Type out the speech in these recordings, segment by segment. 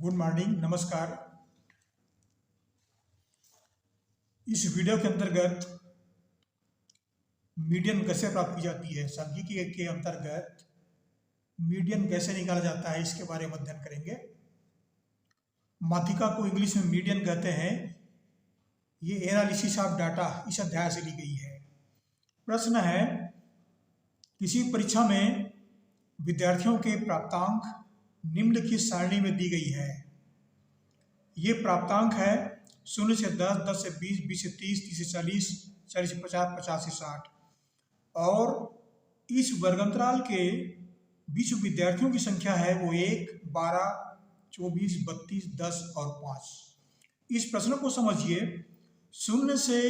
Good morning, नमस्कार। इस video के अंतर्गत मीडियन कैसे प्राप्त की जाती है, सांख्यिकी के अंतर्गत मीडियन कैसे निकाला जाता है, इसके बारे में अध्ययन करेंगे। माध्यिका को इंग्लिश में मीडियन कहते हैं। ये एनालिसिस ऑफ डाटा इस अध्याय से ली गई है। प्रश्न है, किसी परीक्षा में विद्यार्थियों के प्राप्तांक निम्नलिखित सारणी में दी गई है। ये प्राप्तांक है 0 से 10, 10 से 20, 20 से 30, 30 से 40, 40 से 50, 50 से 60। और इस वर्गंतराल के बीच विद्यार्थियों की संख्या है वो 1, 12, 24, 32, 10 और 5। इस प्रश्न को समझिए। 0 से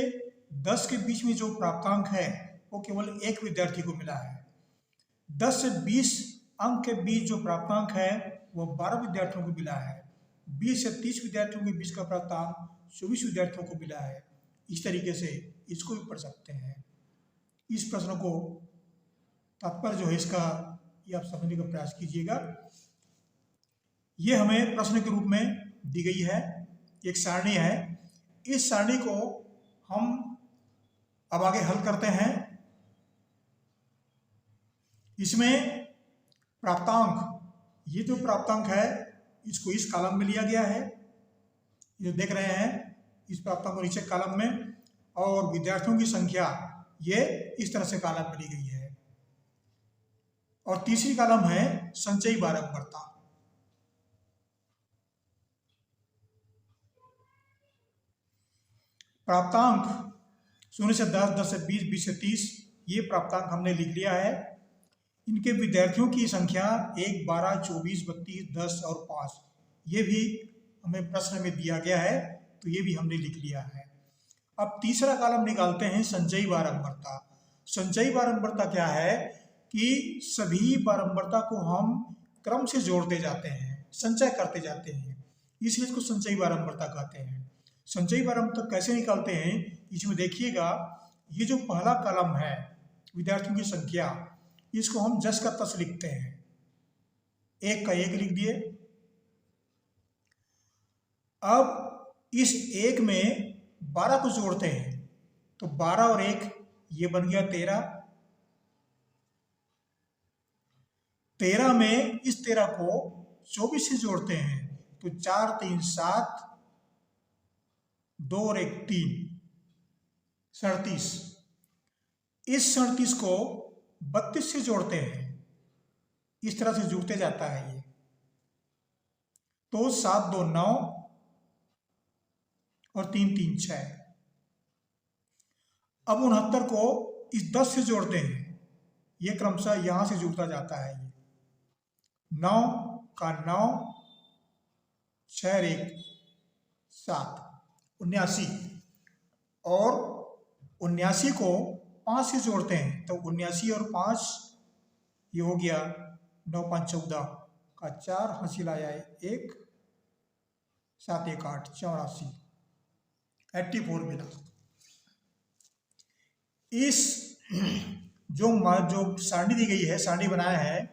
10 के बीच में जो प्राप्तांक है वो केवल एक विद्यार्थी को मिला है। 10 से 20 अंक के बीच जो प्राप्तांक है वो 12 विद्यार्थियों को मिला है। 20 से 30 विद्यार्थियों के बीच का प्राप्तांक 24 विद्यार्थियों को मिला है। इस तरीके से इसको भी पढ़ सकते हैं। इस प्रश्न को तात्पर्य जो है इसका ये आप समझने का प्रयास कीजिएगा। ये हमें प्रश्न के रूप में दी गई है, एक सारणी है। इस सारणी को हम अब आगे हल करते हैं। इसमें प्राप्तांक, ये जो प्राप्तांक है इसको इस कॉलम में लिया गया है, ये देख रहे हैं, इस प्राप्तांक को नीचे कॉलम में, और विद्यार्थियों की संख्या ये इस तरह से कॉलम में ली गई है। और तीसरी कॉलम है संचयी बारंबारता। प्राप्तांक 0 से 10, 10 से 20, 20 से 30, ये प्राप्तांक हमने लिख लिया है। इनके विद्यार्थियों की संख्या 1, 12, 24, 32, 10 और 5, ये भी हमें प्रश्न में दिया गया है, तो ये भी हमने लिख लिया है। अब तीसरा कॉलम निकालते हैं संचयी बारंबारता। संचयी बारंबारता क्या है कि सभी बारंबारता को हम क्रम से जोड़ते जाते हैं, संचय करते जाते हैं, इसलिए इसको संचयी बारंबारता कहते हैं। संचयी बारंबारता कैसे निकालते हैं, इसमें देखिएगा, ये जो पहला कॉलम है विद्यार्थियों की संख्या, इसको हम जस का तस लिखते हैं। 1 का 1 लिख दिए। अब इस 1 में 12 को जोड़ते हैं, तो 12 और 1 ये बन गया 13। 13 में इस 13 को 24 से जोड़ते हैं, तो 4, 3, 7, 2 और 1 3, 37। इस 37 को 32 से जोड़ते हैं, इस तरह से जुड़ते जाता है ये, तो 7, 2, 9 और 3, 3, 6। अब 69 को इस 10 से जोड़ते हैं, ये क्रमशः यहां से जुड़ता जाता है। ये 9 का 9, 6 और 1 7, 79। और 79 को 5 से जोड़ते हैं, तो 79 और 5 ये हो गया 9, 5, 14 का 4, हासिल आया 1, 7, 1, 8, 84, 84 मिला। इस जो सारणी दी गई है, सारणी बनाया है,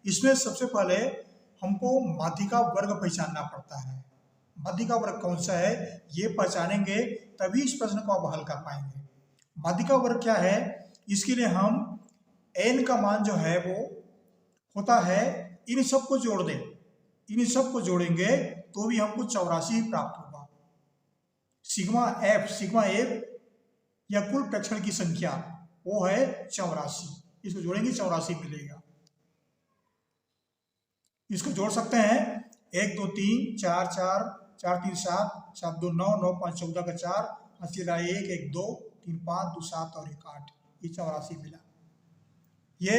इसमें सबसे पहले हमको माध्यिका वर्ग पहचानना पड़ता है। माध्यिका वर्ग कौन सा है ये पहचानेंगे तभी इस प्रश्न को आप हल कर पाएंगे। माध्यिका वर्ग क्या है, इसके लिए हम n का मान जो है वो होता है, इन सब को जोड़ दें, इन सब को जोड़ेंगे तो भी हमको 84 ही प्राप्त होगा। सिग्मा एफ या कुल प्रेक्षण की संख्या वो है 84, इसको जोड़ेंगे 84 मिलेगा। इसको जोड़ सकते हैं, 1, 2, 3, 4, 4, 4, 3, 7, 7, 2, 9, 9, 5, 14 का 4, हासिल आया 1, 1, 2, 3, 5, 2, 7 और 1, 8, ये 84 मिला। ये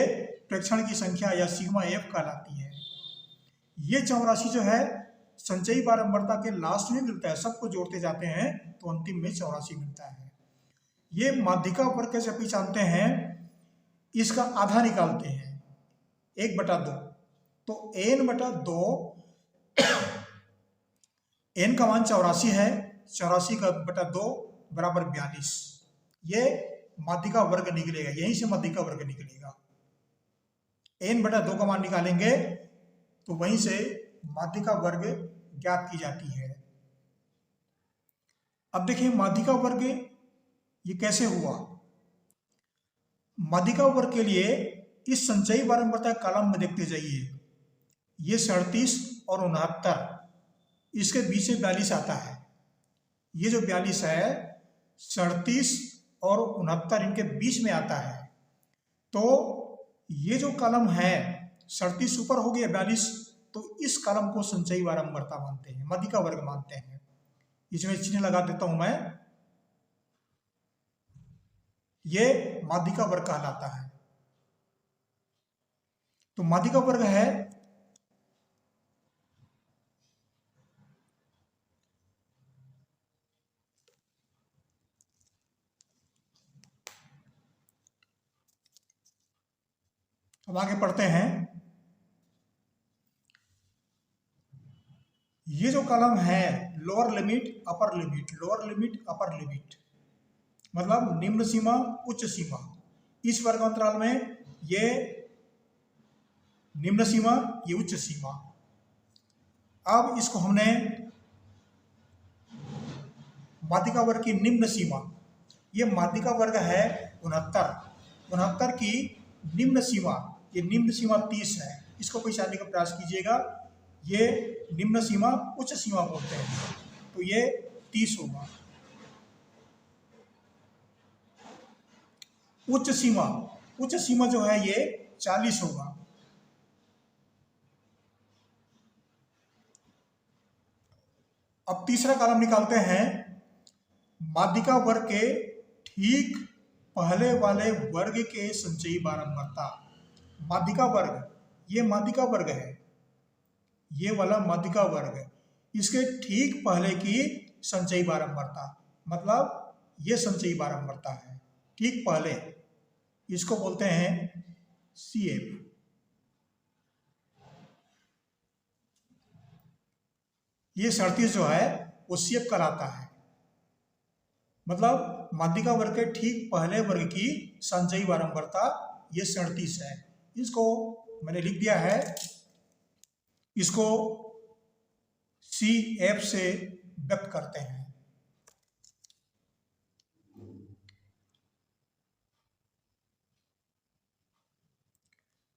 प्रेक्षण की संख्या या सिग्मा एफ कहलाती है। ये 84 जो है संचयी बारंबारता के लास्ट में मिलता है, सबको जोड़ते जाते हैं तो अंतिम में 84 मिलता है। ये माध्यिका वर्ग कैसे पहचानते हैं, इसका आधा निकालते हैं, 1/2, तो n/2, n का मान 84 है, 84 का बटा 2 बराबर 42। ये माध्यिका वर्ग निकलेगा, यहीं से माध्यिका वर्ग निकलेगा। n/2 का मान निकालेंगे तो वहीं से माध्यिका वर्ग ज्ञात की जाती है। अब देखिए माध्यिका वर्ग ये कैसे हुआ। माध्यिका वर्ग के लिए इस संचयी बारंबारता कॉलम में देखते जाइए, ये 37 और 69, इसके बीच से 42 आता है। ये जो 42 है 37 और 69 इनके बीच में आता है। तो ये जो कॉलम है 37 ऊपर हो गया 42, तो इस कॉलम को संचयी बारंबारता मानते हैं, माध्यिका वर्ग मानते हैं। इसमें चिन्ह लगा देता हूं मैं, ये माध्यिका वर्ग कहलाता है। तो माध्यिका वर्ग है अब आगे पढ़ते हैं। ये जो कॉलम है lower limit upper limit, lower limit upper limit मतलब निम्न सीमा उच्च सीमा। इस वर्ग अंतराल में ये निम्न सीमा, ये उच्च सीमा। अब इसको हमने माध्यिका वर्ग की निम्न सीमा, ये माध्यिका वर्ग है 69 की निम्न सीमा, ये निम्न सीमा 30 है। इसको पहचानने का प्रयास कीजिएगा। ये निम्न सीमा उच्च सीमा बोलते हैं, तो ये 30 होगा। उच्च सीमा जो है ये 40 होगा। अब तीसरा कॉलम निकालते हैं। माध्यिका वर्ग के ठीक पहले वाले वर्ग के संचयी बारंबारता। माध्यिका वर्ग, ये माध्यिका वर्ग है, ये वाला माध्यिका वर्ग, इसके ठीक पहले की संचयी बारंबारता, मतलब ये संचयी बारंबारता है ठीक पहले, इसको बोलते हैं CF। ये 37 जो है वो CF कहलाता है, मतलब माध्यिका वर्ग के ठीक पहले वर्ग की संचयी बारंबारता ये 37 है। इसको मैंने लिख दिया है, इसको CF से व्यक्त करते हैं।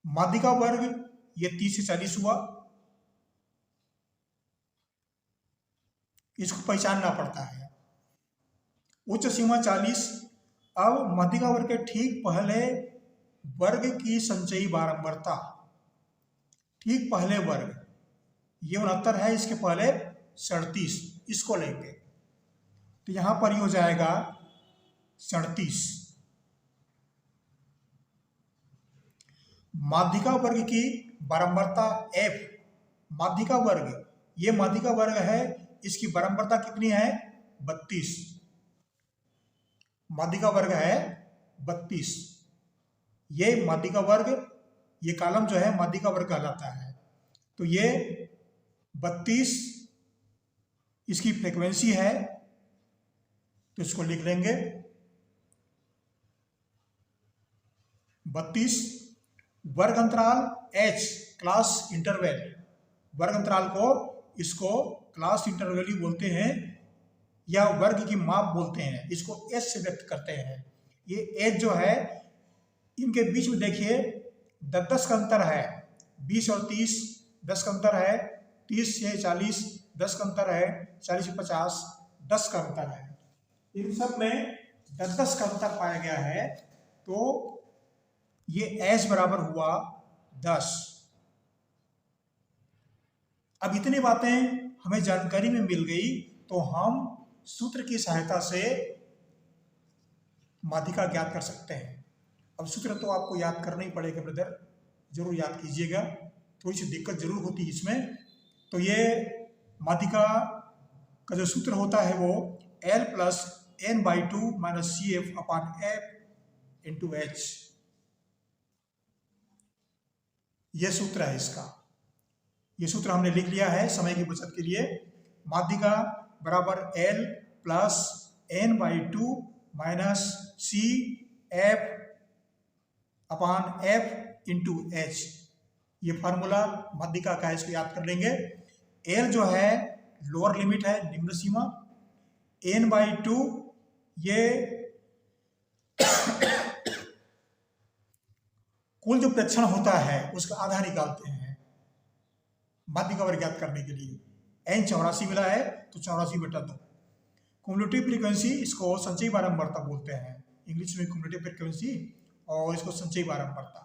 माध्यिका वर्ग ये 30 से 40 हुआ, इसको पहचानना पड़ता है। उच्च सीमा 40। अब माध्यिका वर्ग के ठीक पहले वर्ग की संचयी बारंबारता, ठीक पहले वर्ग ये 69 है, इसके पहले 37, इसको लेंगे तो यहां पर ही हो जाएगा 37। माध्यिका वर्ग की बारंबारता F, माध्यिका वर्ग, ये माध्यिका वर्ग है, इसकी बारंबारता कितनी है 32, माध्यिका वर्ग है 32। ये माध्यिका वर्ग, ये कॉलम जो है माध्यिका वर्ग कहलाता है। तो ये 32 इसकी फ्रीक्वेंसी है, तो इसको लिख लेंगे 32। वर्ग अंतराल H क्लास इंटरवल, वर्ग अंतराल को इसको क्लास इंटरवल ही बोलते हैं या वर्ग की माप बोलते हैं, इसको H से व्यक्त करते हैं। ये H जो है इनके बीच में देखिए 10 का अंतर है, 20 और 30 10 का अंतर है, 30 से 40 10 का अंतर है, 40 से 50 10 का अंतर है। इन सब में 10 का अंतर पाया गया है, तो ये H बराबर हुआ 10। अब इतनी बातें हमें जानकारी में मिल गई, तो हम सूत्र की सहायता से माध्यिका ज्ञात कर सकते हैं। अब सूत्र तो आपको याद करना ही पड़ेगा ब्रदर, जरूर याद कीजिएगा, थोड़ी सी दिक्कत जरूर होती है इसमें। तो ये माध्यिका का जो सूत्र होता है वो L + n/2 - CF/F × H, ये सूत्र है इसका। ये सूत्र हमने लिख लिया है समय की बचत के लिए। माध्यिका बराबर L + n/2 - CF/F × H, ये फार्मूला माध्यिका का है, इसको याद कर लेंगे। L जो है लोअर लिमिट है, निम्न सीमा। n/2 ये कुल जो प्रेक्षण होता है उसका आधा निकालते हैं माध्यिका वर्ग ज्ञात करने के लिए। n 84 मिला है तो 84/2। क्युमुलेटिव फ्रीक्वेंसी, इसको संचयी बारंबारता बोलते हैं, इंग्लिश में क्युमुलेटिव फ्रीक्वेंसी और इसको संचयी बारंबारता।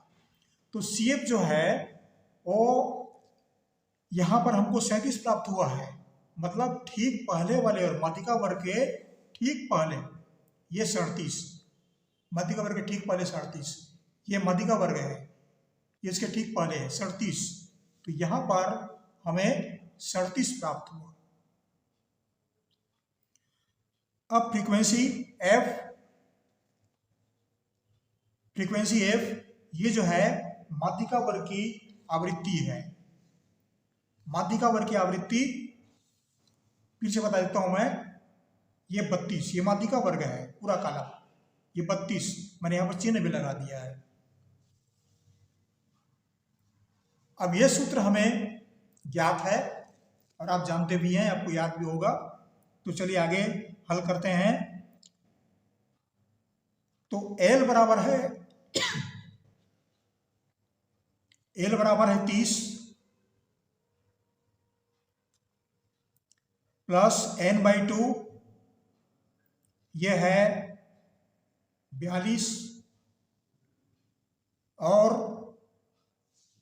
तो CF जो है वो यहाँ पर हमको 37 प्राप्त हुआ है, मतलब ठीक पहले वाले और माध्यिका वर्ग के ठीक पहले ये 37, माध्यिका वर्ग के ठीक पहले 37, ये माध्यिका वर्ग है, ये इसके ठीक पहले है 37, तो यहाँ पर हमें 37 प्राप्त हुआ। अब फ्रीक्वेंसी F ये जो है माध्यिका वर्ग की आवृत्ति है। माध्यिका वर्ग की आवृत्ति फिर से बता देता हूं मैं, ये 32, ये माध्यिका वर्ग है पूरा काला, ये 32 मैंने यहां पर चिन्ह भी लगा दिया है। अब यह सूत्र हमें ज्ञात है और आप जानते भी हैं, आपको याद भी होगा। तो चलिए आगे हल करते हैं। तो L बराबर है 30 प्लस n/2 ये है 42 और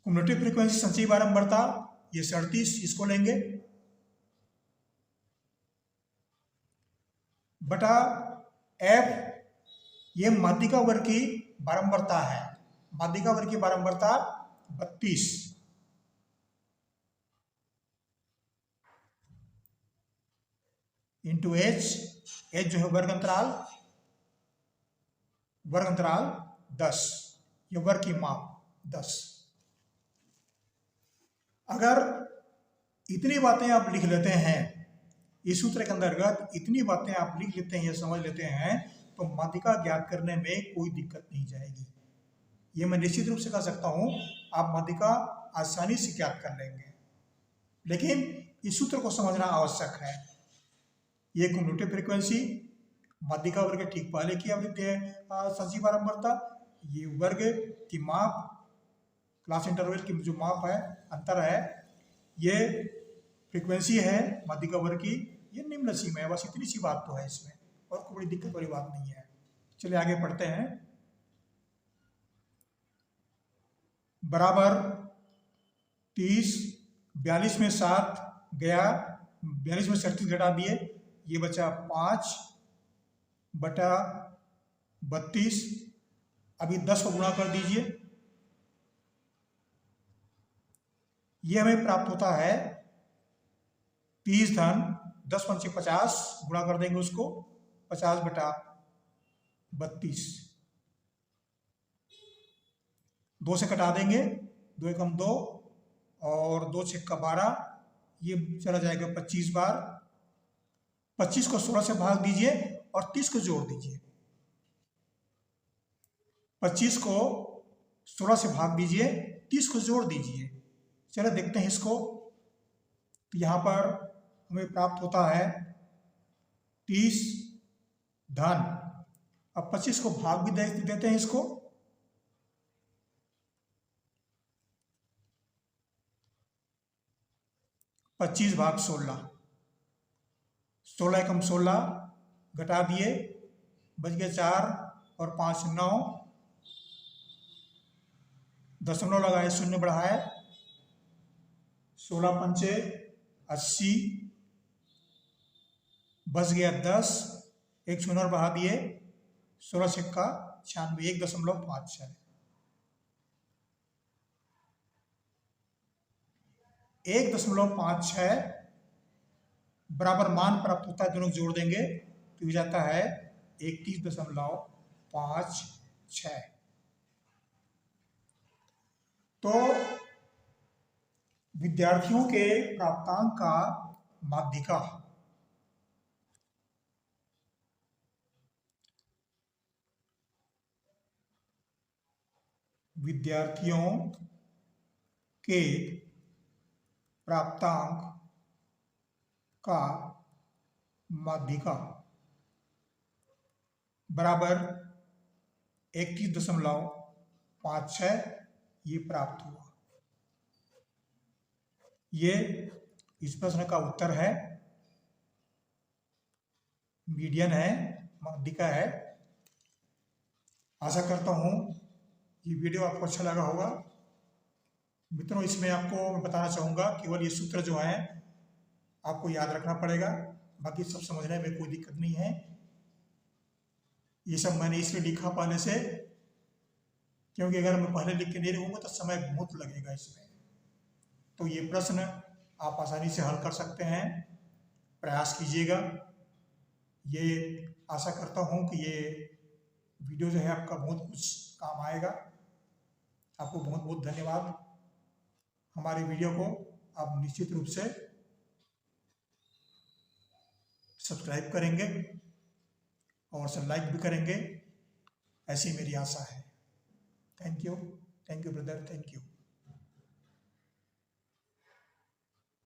क्युमुलेटिव फ्रीक्वेंसी संचयी बारंबारता ये 37, इसको लेंगे बटा F, ये माध्यिका वर्ग की बारंबारता है, माध्यिका वर्ग की बारंबारता 32 इंटू H जो है वर्ग अंतराल 10, ये वर्ग की माप 10। अगर इतनी बातें आप लिख लेते हैं इस सूत्र के अंतर्गत, इतनी बातें आप लिख लेते हैं या समझ लेते हैं तो माध्यिका ज्ञात करने में कोई दिक्कत नहीं जाएगी। ये मैं निश्चित रूप से कह सकता हूं, आप माध्यिका आसानी से ज्ञात कर लेंगे, लेकिन इस सूत्र को समझना आवश्यक है। ये क्युमुलेटिव फ्रीक्वेंसी माध्यिका वर्ग ठीक पहले की आवृत्ति है संचयी बारंबारता, ये वर्ग की माप, क्लास इंटरवल की जो माप है, अंतर है, ये फ्रीक्वेंसी है माध्यिका वर्ग की, ये निम्न सीमा है। बस इतनी सी बात तो है इसमें, और कोई बड़ी दिक्कत वाली बात नहीं है। चलिए आगे पढ़ते हैं। बराबर 30, 42 में 7 गया, 42 में 37 घटा दिए, ये बचा 5/32। अभी 10 को गुणा कर दीजिए, ये हमें प्राप्त होता है 30 धन 10 पंचे 50, गुणा कर देंगे उसको 50/32, 2 से कटा देंगे, 2 एकम 2 और 2 छक्का 12, ये चला जाएगा 25 बार। 25 को 16 से भाग दीजिए और 30 को जोड़ दीजिए। 25 को 16 से भाग दीजिए, 30 को जोड़ दीजिए। चलो देखते हैं इसको। तो यहाँ पर हमें प्राप्त होता है 30 धन, अब 25 को भाग भी देते हैं इसको, पच्चीस भाग 16, 16 एकम 16 घटा दिए, बच गए 4 और 5 9, दशमलव लगाए, शून्य बढ़ाए, 16 पंचे 80, बच गया 10, एक शून्य और बढ़ा दिए, 16 छक्का 96, 1.56। 1.56 बराबर मान प्राप्त होता है, दोनों जोड़ देंगे तो हो जाता है 31.56। तो विद्यार्थियों के प्राप्तांक का माध्यिका विद्यार्थियों के प्राप्तांक का माध्यिका बराबर 31.56 ये प्राप्त हुआ। ये इस प्रश्न का उत्तर है, मीडियन है, माध्यिका है। आशा करता हूँ ये वीडियो आपको अच्छा लगा होगा। मित्रों, इसमें आपको मैं बताना चाहूँगा, केवल ये सूत्र जो है आपको याद रखना पड़ेगा, बाकी सब समझने में कोई दिक्कत नहीं है। ये सब मैंने इसलिए लिखा पहले से, क्योंकि अगर मैं पहले लिख के नहीं रहूँगा तो समय बहुत लगेगा इसमें। तो ये प्रश्न आप आसानी से हल कर सकते हैं, प्रयास कीजिएगा। ये आशा करता हूँ कि ये वीडियो जो है आपका बहुत कुछ काम आएगा। आपको बहुत बहुत धन्यवाद। हमारे वीडियो को आप निश्चित रूप से सब्सक्राइब करेंगे और लाइक भी करेंगे, ऐसी मेरी आशा है। Thank you brother, thank you.